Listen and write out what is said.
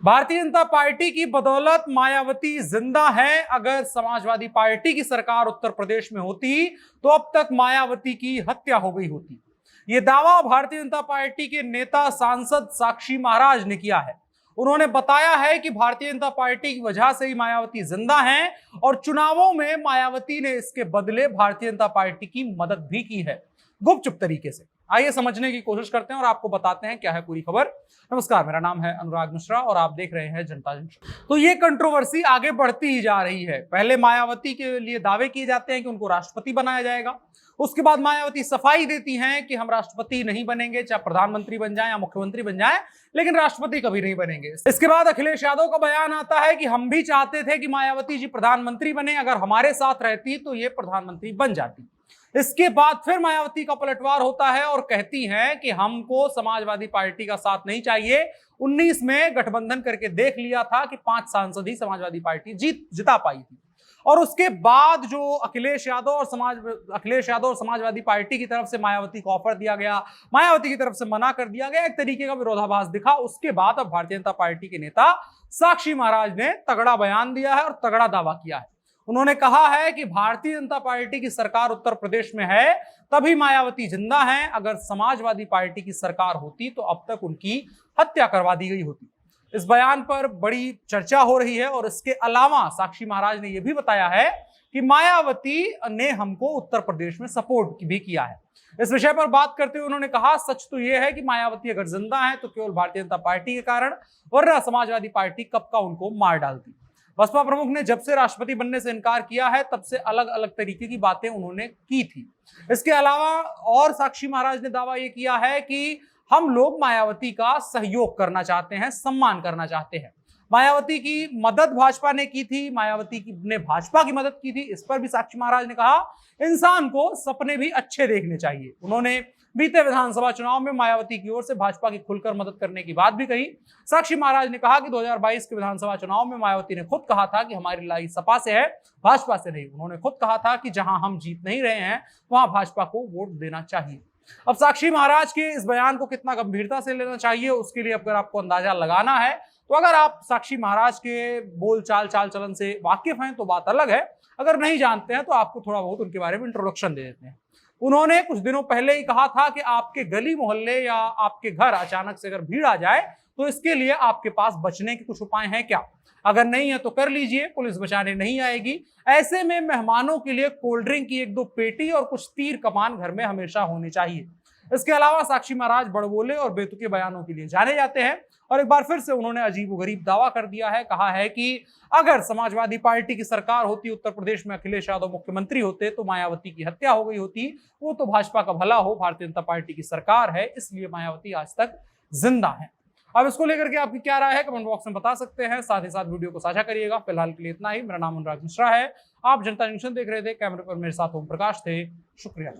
Bharatiya Janata party की बदौलत मायावती जिंदा है। अगर समाजवादी पार्टी की सरकार उत्तर प्रदेश में होती तो अब तक मायावती की हत्या हो गई होती। यह दावा भारतीय जनता पार्टी के नेता सांसद साक्षी महाराज ने किया है। उन्होंने बताया है कि भारतीय जनता पार्टी की वजह से ही मायावती जिंदा हैं और चुनावों में मायावती ने इसके बदले भारतीय जनता पार्टी की मदद भी की है, गुपचुप तरीके से। आइए समझने की कोशिश करते हैं और आपको बताते हैं क्या है पूरी खबर। नमस्कार, मेरा नाम है अनुराग मिश्रा और आप देख रहे हैं जनता जंक्शन। तो ये कंट्रोवर्सी आगे बढ़ती ही जा रही है। पहले मायावती के लिए दावे किए जाते हैं कि उनको राष्ट्रपति बनाया जाएगा, उसके बाद मायावती सफाई देती हैं कि हम राष्ट्रपति नहीं बनेंगे, चाहे प्रधानमंत्री बन जाए या मुख्यमंत्री बन जाए, लेकिन राष्ट्रपति कभी नहीं बनेंगे। इसके बाद अखिलेश यादव का बयान आता है कि हम भी चाहते थे कि मायावती जी प्रधानमंत्री बने, अगर हमारे साथ रहती तो ये प्रधानमंत्री बन जाती। इसके बाद फिर मायावती का पलटवार होता है और कहती हैं कि हमको समाजवादी पार्टी का साथ नहीं चाहिए। 19 में गठबंधन करके देख लिया था कि 5 सांसद ही समाजवादी पार्टी जिता पाई थी। और उसके बाद जो अखिलेश यादव और समाजवादी पार्टी की तरफ से मायावती को ऑफर दिया गया, मायावती की तरफ से मना कर दिया गया, एक तरीके का विरोधाभास दिखा। उसके बाद अब भारतीय जनता पार्टी के नेता साक्षी महाराज ने तगड़ा बयान दिया है और तगड़ा दावा किया है। उन्होंने कहा है कि भारतीय जनता पार्टी की सरकार उत्तर प्रदेश में है तभी मायावती जिंदा हैं। अगर समाजवादी पार्टी की सरकार होती तो अब तक उनकी हत्या करवा दी गई होती। इस बयान पर बड़ी चर्चा हो रही है और इसके अलावा साक्षी महाराज ने यह भी बताया है कि मायावती ने हमको उत्तर प्रदेश में सपोर्ट भी किया है। इस विषय पर बात करते हुए उन्होंने कहा, सच तो यह है कि मायावती अगर जिंदा है तो केवल भारतीय जनता पार्टी के कारण, वरना समाजवादी पार्टी कब का उनको मार डालती। बसपा प्रमुख ने जब से राष्ट्रपति बनने से इनकार किया है तब से अलग अलग तरीके की बातें उन्होंने की थी। इसके अलावा और साक्षी महाराज ने दावा यह किया है कि हम लोग मायावती का सहयोग करना चाहते हैं, सम्मान करना चाहते हैं। मायावती की मदद भाजपा ने की थी, मायावती ने भाजपा की मदद की थी। इस पर भी साक्षी महाराज ने कहा, इंसान को सपने भी अच्छे देखने चाहिए। उन्होंने बीते विधानसभा चुनाव में मायावती की ओर से भाजपा की खुलकर मदद करने की बात भी कही। साक्षी महाराज ने कहा कि 2022 के विधानसभा चुनाव में मायावती ने खुद कहा था कि हमारी लड़ाई सपा से है, भाजपा से नहीं। उन्होंने खुद कहा था कि जहां हम जीत नहीं रहे हैं वहां भाजपा को वोट देना चाहिए। अब साक्षी महाराज के इस बयान को कितना गंभीरता से लेना चाहिए, उसके लिए अगर आपको अंदाजा लगाना है तो अगर आप साक्षी महाराज के बोल चाल चलन से वाकिफ हैं तो बात अलग है। अगर नहीं जानते हैं तो आपको थोड़ा बहुत उनके बारे में इंट्रोडक्शन दे देते हैं। उन्होंने कुछ दिनों पहले ही कहा था कि आपके गली मोहल्ले या आपके घर अचानक से अगर भीड़ आ जाए तो इसके लिए आपके पास बचने के कुछ उपाय हैं क्या? अगर नहीं है तो कर लीजिए, पुलिस बचाने नहीं आएगी। ऐसे में मेहमानों के लिए कोल्ड ड्रिंक की 1-2 पेटी और कुछ तीर कमान घर में हमेशा होने चाहिए। इसके अलावा साक्षी महाराज बड़बोले और बेतुके बयानों के लिए जाने जाते हैं और एक बार फिर से उन्होंने अजीबोगरीब दावा कर दिया है। कहा है कि अगर समाजवादी पार्टी की सरकार होती, उत्तर प्रदेश में अखिलेश यादव मुख्यमंत्री होते तो मायावती की हत्या हो गई होती। वो तो भाजपा का भला हो, भारतीय जनता पार्टी की सरकार है, इसलिए मायावती आज तक जिंदा है। अब इसको लेकर के आपकी क्या राय है कमेंट बॉक्स में बता सकते हैं। साथ ही साथ वीडियो को साझा करिएगा। फिलहाल के लिए इतना ही। मेरा नाम अनुराग मिश्रा है, आप जनता जंक्शन देख रहे थे। कैमरे पर मेरे साथ ओम प्रकाश थे। शुक्रिया।